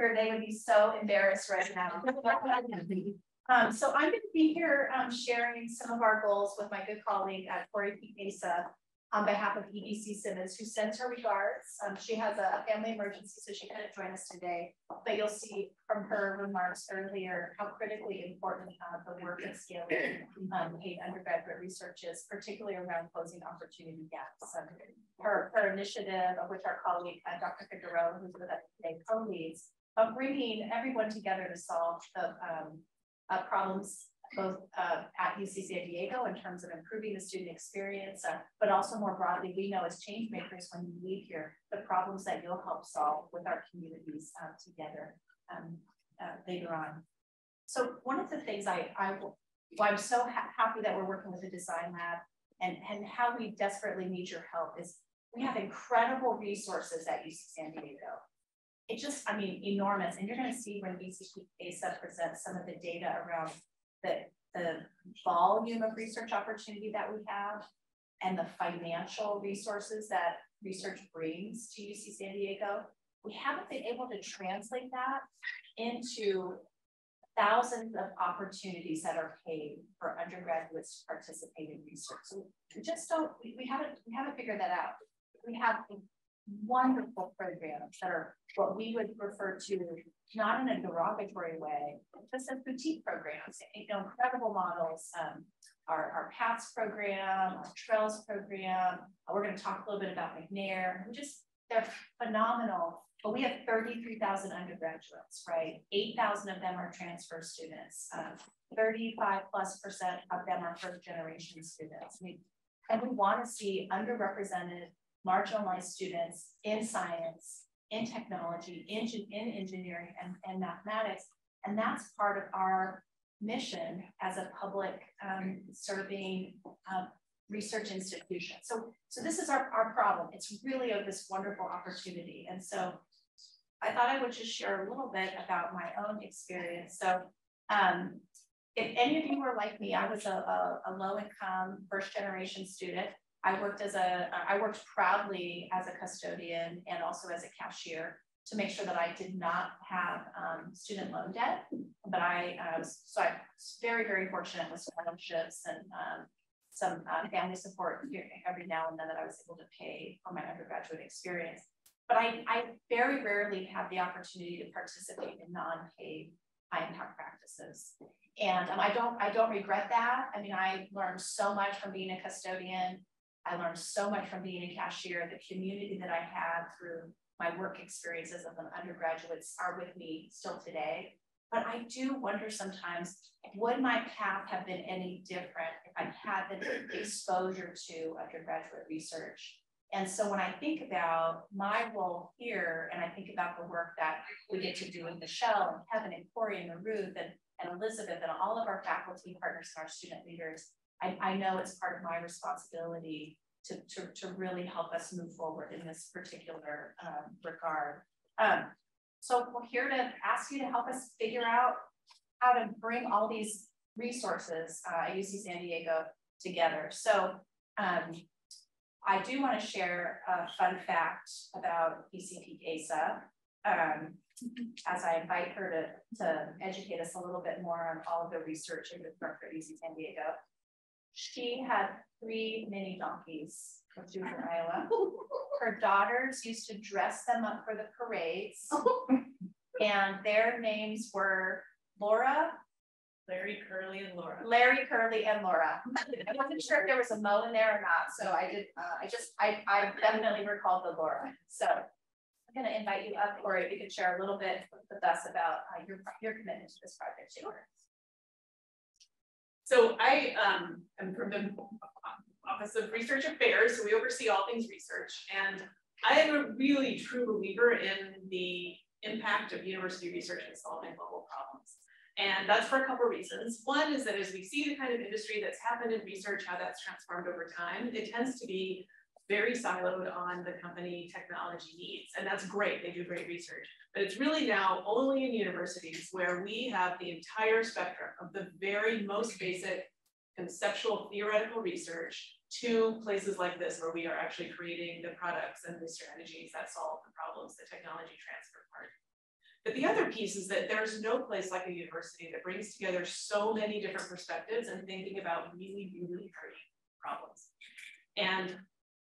here, they would be so embarrassed right now. So I'm going to be here sharing some of our goals with my good colleague Cori Peek-Asa on behalf of EDC Simmons, who sends her regards. She has a family emergency, so she couldn't join us today. But you'll see from her remarks earlier how critically important the work and scaling paid undergraduate research is, particularly around closing opportunity gaps. Her initiative, of which our colleague Dr. Figueroa, who's with us today, co-leads, of bringing everyone together to solve the problems both at UC San Diego in terms of improving the student experience, but also more broadly, we know as change makers when you leave here, the problems that you'll help solve with our communities together later on. So one of the things I'm so happy that we're working with the Design Lab and how we desperately need your help is we have incredible resources at UC San Diego. It just, I mean, enormous. And you're going to see when Cori presents some of the data around the volume of research opportunity that we have and the financial resources that research brings to UC San Diego. We haven't been able to translate that into thousands of opportunities that are paid for undergraduates to participate in research. So we just don't, we haven't figured that out. We have wonderful programs that are what we would refer to not in a derogatory way, just as boutique programs, incredible models. Our PATS program, our Trails program, we're going to talk a little bit about McNair. They're phenomenal, but we have 33,000 undergraduates, right? 8,000 of them are transfer students. 35+% of them are first generation students. And we want to see underrepresented, marginalized students in science, in technology, in engineering and mathematics. And that's part of our mission as a public serving research institution. So this is our problem. It's really this wonderful opportunity. And so I thought I would just share a little bit about my own experience. So if any of you were like me, I was a low income first generation student. I worked proudly as a custodian and also as a cashier to make sure that I did not have student loan debt. But I was very, very fortunate with scholarships and some family support every now and then that I was able to pay for my undergraduate experience. But I very rarely have the opportunity to participate in non-paid high impact practices. And I don't regret that. I mean, I learned so much from being a custodian. I learned so much from being a cashier. The community that I had through my work experiences as an undergraduate are with me still today. But I do wonder sometimes, would my path have been any different if I had the exposure to undergraduate research? And so when I think about my role here, and I think about the work that we get to do with Michelle and Kevin and Cori and Ruth and Elizabeth and all of our faculty partners and our student leaders, I know it's part of my responsibility to really help us move forward in this particular regard. So we're here to ask you to help us figure out how to bring all these resources at UC San Diego together. So I do want to share a fun fact about Cori Peek-Asa as I invite her to educate us a little bit more on all of the research and the work at UC San Diego. She had 3 mini donkeys when she was in Iowa. Her daughters used to dress them up for the parades. And their names were Laura, Larry, Curly, and Laura. Larry, Curly, and Laura. I wasn't sure if there was a Mo in there or not. So I definitely recalled the Laura. So I'm going to invite you up, Cori, if you could share a little bit with us about your commitment to this project. Sure. So I am from the Office of Research Affairs, so we oversee all things research. And I am a really true believer in the impact of university research in solving global problems. And that's for a couple of reasons. One is that as we see the kind of industry that's happened in research, how that's transformed over time, it tends to be very siloed on the company technology needs. And that's great, they do great research. But it's really now only in universities where we have the entire spectrum of the very most basic conceptual theoretical research to places like this where we are actually creating the products and the strategies that solve the problems, the technology transfer part. But the other piece is that there's no place like a university that brings together so many different perspectives and thinking about really, really hard problems. And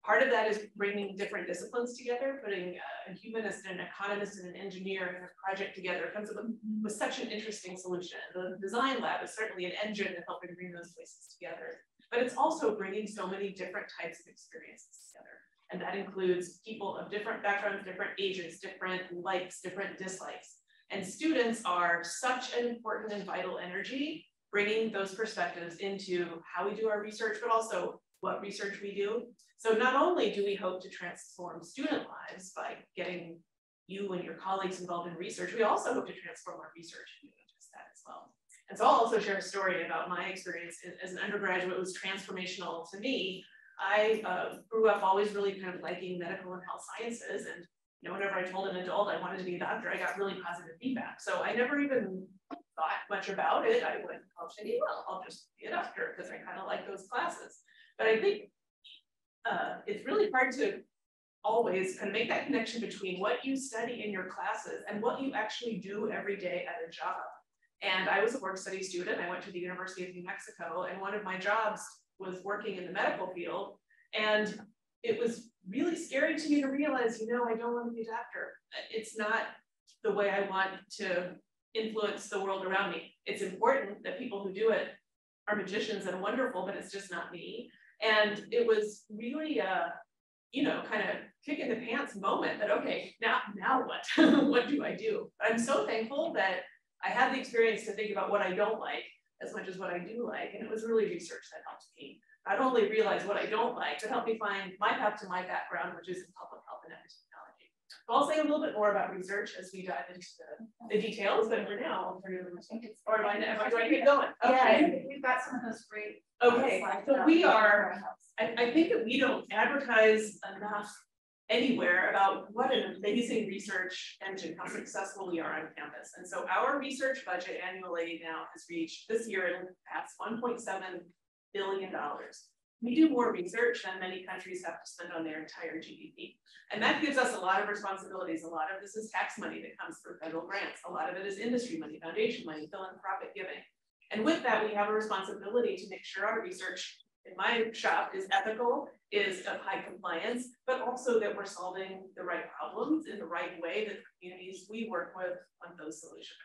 part of that is bringing different disciplines together, putting a humanist and an economist and an engineer in a project together comes up with such an interesting solution. The design lab is certainly an engine in helping bring those places together, but it's also bringing so many different types of experiences together. And that includes people of different backgrounds, different ages, different likes, different dislikes. And students are such an important and vital energy, bringing those perspectives into how we do our research, but also what research we do. So not only do we hope to transform student lives by getting you and your colleagues involved in research, we also hope to transform our research and doing just that as well. And so I'll also share a story about my experience as an undergraduate. It was transformational to me. I grew up always really kind of liking medical and health sciences, and whenever I told an adult I wanted to be a doctor, I got really positive feedback. So I never even thought much about it. I went to college thinking, well, I'll just be a doctor because I kind of like those classes. But I think it's really hard to always kind of make that connection between what you study in your classes and what you actually do every day at a job. And I was a work study student. I went to the University of New Mexico, and one of my jobs was working in the medical field. And it was really scary to me to realize, I don't want to be a doctor. It's not the way I want to influence the world around me. It's important that people who do it are magicians and wonderful, but it's just not me. And it was really kind of kick in the pants moment that, okay, now what? What do I do? I'm so thankful that I had the experience to think about what I don't like as much as what I do like. And it was really research that helped me not only realize what I don't like, but help me find my path to my background, which is in public health and epidemiology. So I'll say a little bit more about research as we dive into the details, but for now, I'll turn it over to you. Or am I going to keep going? Okay. Yeah, we've got some of those great. Okay, so we are, I think that we don't advertise enough anywhere about what an amazing research engine, how successful we are on campus. And so our research budget annually now has reached, this year it'll pass $1.7 billion. We do more research than many countries have to spend on their entire GDP. And that gives us a lot of responsibilities. A lot of this is tax money that comes through federal grants. A lot of it is industry money, foundation money, philanthropic giving. And with that, we have a responsibility to make sure our research in my shop is ethical, is of high compliance, but also that we're solving the right problems in the right way that the communities we work with want those solutions.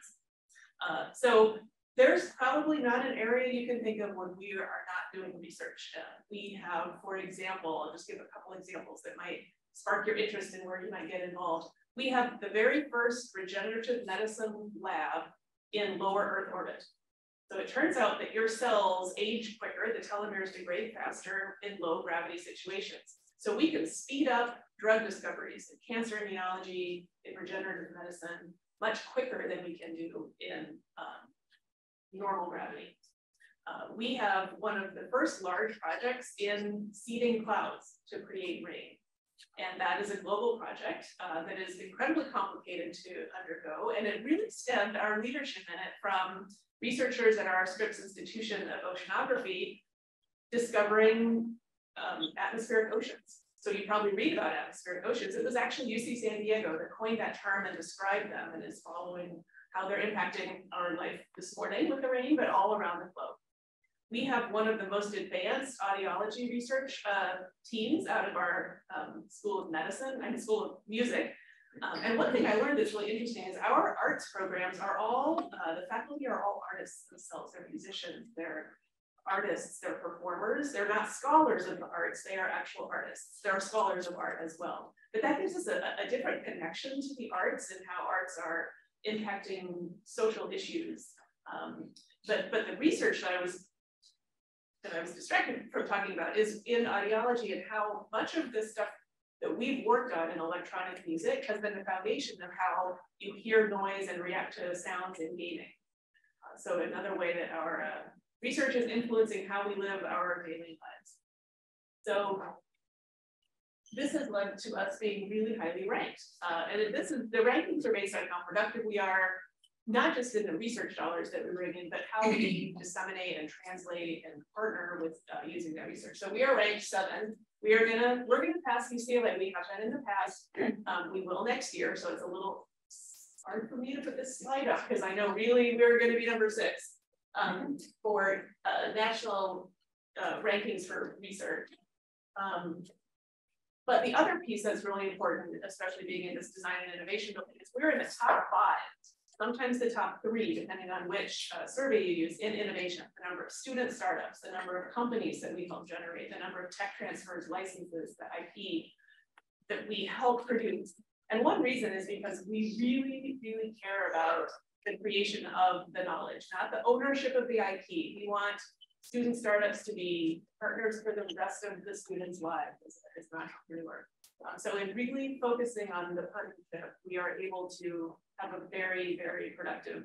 So there's probably not an area you can think of when we are not doing research. We have, for example, I'll just give a couple examples that might spark your interest in where you might get involved. We have the very first regenerative medicine lab in lower Earth orbit. So it turns out that your cells age quicker, the telomeres degrade faster in low gravity situations. So we can speed up drug discoveries in cancer immunology, in regenerative medicine, much quicker than we can do in normal gravity. We have one of the first large projects in seeding clouds to create rain. And that is a global project that is incredibly complicated to undergo. And it really stemmed our leadership in it from researchers at our Scripps Institution of Oceanography discovering atmospheric oceans. So you probably read about atmospheric oceans. It was actually UC San Diego that coined that term and described them and is following how they're impacting our life this morning with the rain, but all around the globe. We have one of the most advanced audiology research teams out of our School of Medicine and School of Music. And one thing I learned that's really interesting is our arts programs are all, the faculty are all artists themselves. They're musicians, they're artists, they're performers. They're not scholars of the arts, they are actual artists. They're scholars of art as well. But that gives us a different connection to the arts and how arts are impacting social issues. But the research that I was distracted from talking about is in audiology and how much of this stuff that we've worked on in electronic music has been the foundation of how you hear noise and react to sounds in gaming. So another way that our research is influencing how we live our daily lives. So this has led to us being really highly ranked. And the rankings are based on how productive we are, not just in the research dollars that we bring in, but how we disseminate and translate and partner with using that research. So we are ranked 7. We're gonna pass UCLA. We have been in the past. We will next year. So it's a little hard for me to put this slide up because I know really we're going to be number 6 for national rankings for research. But the other piece that's really important, especially being in this design and innovation building, is we're in the top 5, sometimes the top 3, depending on which survey you use in innovation. The number of student startups, the number of companies that we help generate, the number of tech transfers, licenses, the IP that we help produce. And one reason is because we really, really care about the creation of the knowledge, not the ownership of the IP. We want student startups to be partners for the rest of the students' lives as an entrepreneur. So in really focusing on the partnership, we are able to have a very, very productive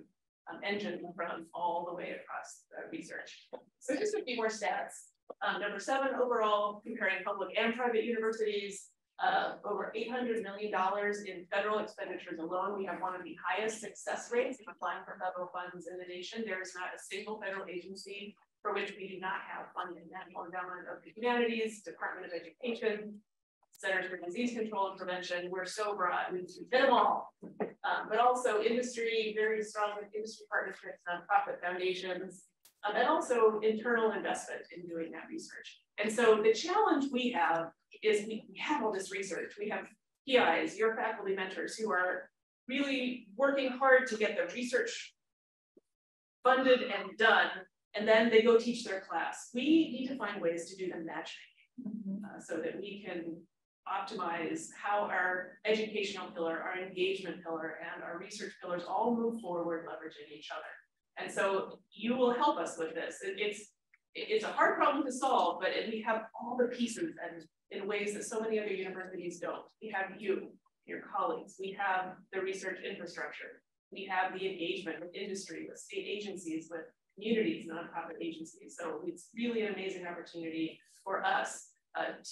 engine from all the way across research. So just a few more stats. Number 7 overall, comparing public and private universities, over $800 million in federal expenditures alone. We have one of the highest success rates in applying for federal funds in the nation. There is not a single federal agency for which we do not have funding. National Endowment of the Humanities, Department of Education, Centers for Disease Control and Prevention. We're so broad, we hit them all. But also industry, very strong with industry partnerships, nonprofit foundations, and also internal investment in doing that research. And so the challenge we have is we have all this research. We have PIs, your faculty mentors, who are really working hard to get the research funded and done, and then they go teach their class. We need to find ways to do the matching so that we can optimize how our educational pillar, our engagement pillar, and our research pillars all move forward, leveraging each other. And so you will help us with this. It's a hard problem to solve, but we have all the pieces and in ways that so many other universities don't. We have you, your colleagues. We have the research infrastructure. We have the engagement with industry, with state agencies, with communities, nonprofit agencies. So it's really an amazing opportunity for us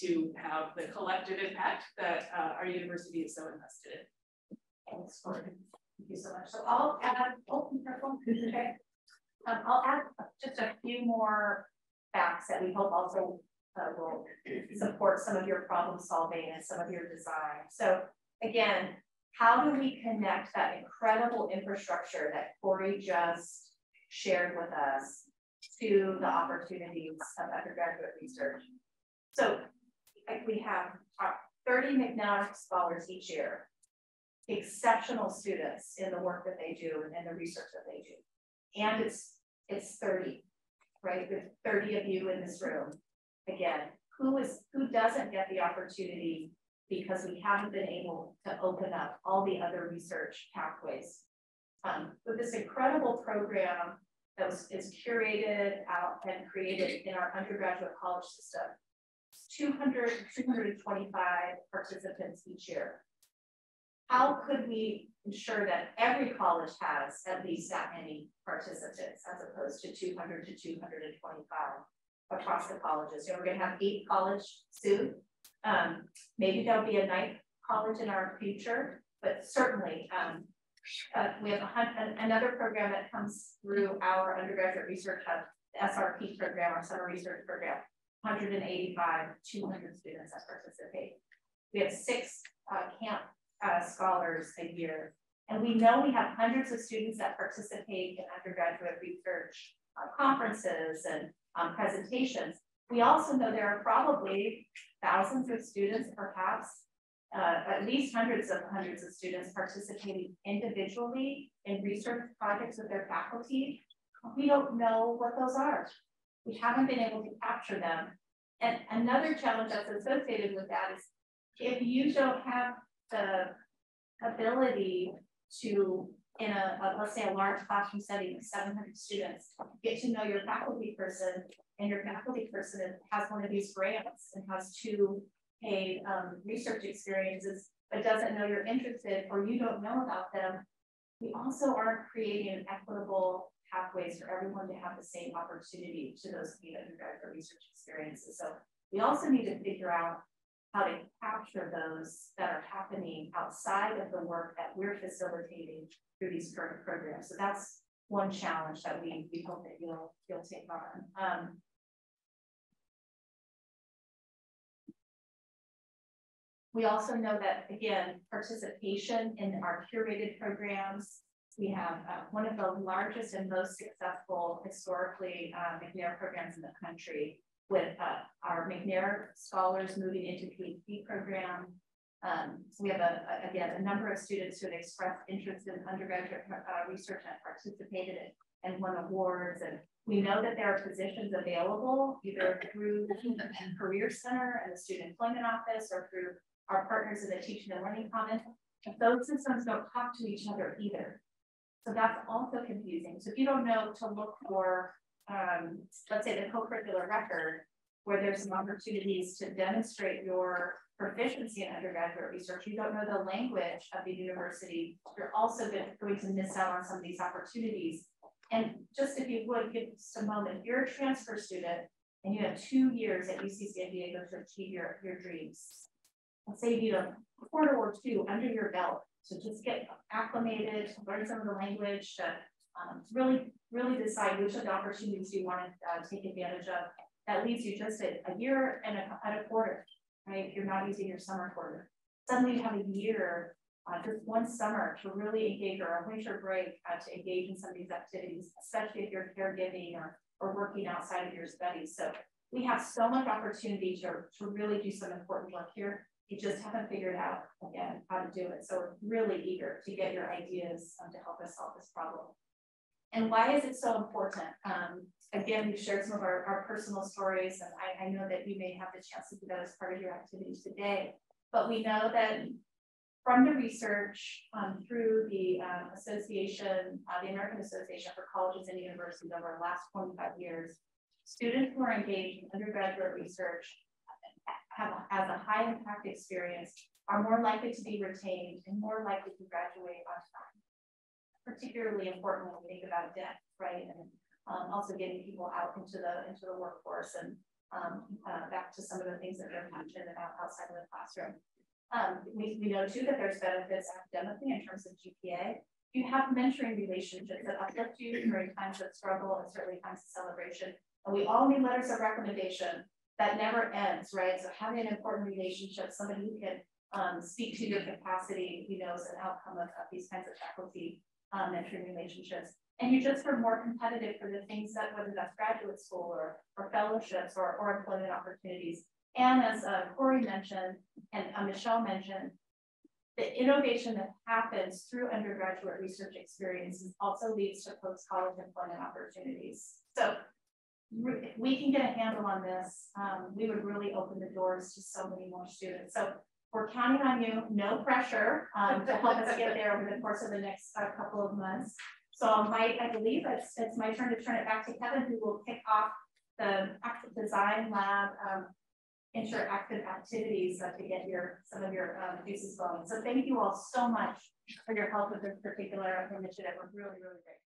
to have the collective impact that our university is so invested in. Thanks, Cori. Thank you so much. So I'll add, okay. I'll add just a few more facts that we hope also will support some of your problem solving and some of your design. So again, how do we connect that incredible infrastructure that Cori just shared with us to the opportunities of undergraduate research? So we have 30 McNally scholars each year, exceptional students in the work that they do and the research that they do. And it's 30, right? With 30 of you in this room. Again, who doesn't get the opportunity because we haven't been able to open up all the other research pathways. With this incredible program that is curated out and created in our undergraduate college system, 225 participants each year. How could we ensure that every college has at least that many participants as opposed to 200 to 225 across the colleges? You know, we're going to have 8 colleges soon. Maybe there'll be a 9th college in our future, but certainly we have another program that comes through our undergraduate research hub, the SRP program, our summer research program. 185, 200 students that participate. We have 6 camp scholars a year. And we know we have hundreds of students that participate in undergraduate research conferences and presentations. We also know there are probably thousands of students, perhaps at least hundreds of students participating individually in research projects with their faculty. We don't know what those are. We haven't been able to capture them. And another challenge that's associated with that is if you don't have the ability to, in let's say a large classroom setting of 700 students, get to know your faculty person, and your faculty person has one of these grants and has 2 paid research experiences, but doesn't know you're interested or you don't know about them, we also aren't creating equitable pathways for everyone to have the same opportunity to those undergraduate research experiences. So we also need to figure out how to capture those that are happening outside of the work that we're facilitating through these current programs. So that's one challenge that we hope that you'll take on. We also know that, again, participation in our curated programs, we have one of the largest and most successful historically McNair programs in the country, with our McNair scholars moving into PhD program. So we have again, a number of students who have expressed interest in undergraduate research and participated and won awards. And we know that there are positions available either through the Career Center and the Student Employment Office or through our partners in the Teaching and Learning Commons. Those systems don't talk to each other either. So that's also confusing. So if you don't know to look for, let's say the co-curricular record, where there's some opportunities to demonstrate your proficiency in undergraduate research, you don't know the language of the university, you're also going to miss out on some of these opportunities. And just if you would give just a moment, if you're a transfer student and you have 2 years at UC San Diego to achieve your dreams, let's say you need a quarter or two under your belt to just get acclimated, learn some of the language, to really decide which of the opportunities you want to take advantage of. That leaves you just a year and a quarter, right? If you're not using your summer quarter. Suddenly you have a year, just one summer to really engage, or a winter break to engage in some of these activities, especially if you're caregiving or working outside of your studies. So we have so much opportunity to really do some important work here. You just haven't figured out, again, how to do it. So we're really eager to get your ideas to help us solve this problem. And why is it so important? Again, we've shared some of our personal stories, and I know that you may have the chance to do that as part of your activities today. But we know that from the research through the association, the American Association for Colleges and Universities over the last 25 years, students who are engaged in undergraduate research as a high impact experience are more likely to be retained and more likely to graduate on time. Particularly important when we think about debt, right? And also getting people out into the workforce and back to some of the things that they're passionate about outside of the classroom. We know too that there's benefits academically in terms of GPA. You have mentoring relationships that uplift you during times of struggle and certainly times of celebration. And we all need letters of recommendation that never ends, right? So having an important relationship, somebody who can speak to your capacity, as an outcome of these kinds of faculty mentoring relationships. And you just are more competitive for the things that, whether that's graduate school or fellowships or employment opportunities. And as Cori mentioned, and Michelle mentioned, the innovation that happens through undergraduate research experiences also leads to post-college employment opportunities. So if we can get a handle on this, we would really open the doors to so many more students. So we're counting on you, no pressure, to help us get there over the course of the next couple of months. So I believe it's my turn to turn it back to Kevin, who will kick off the Active Design Lab interactive activities to get some of your juices flowing. So thank you all so much for your help with this particular initiative. We're really, really grateful.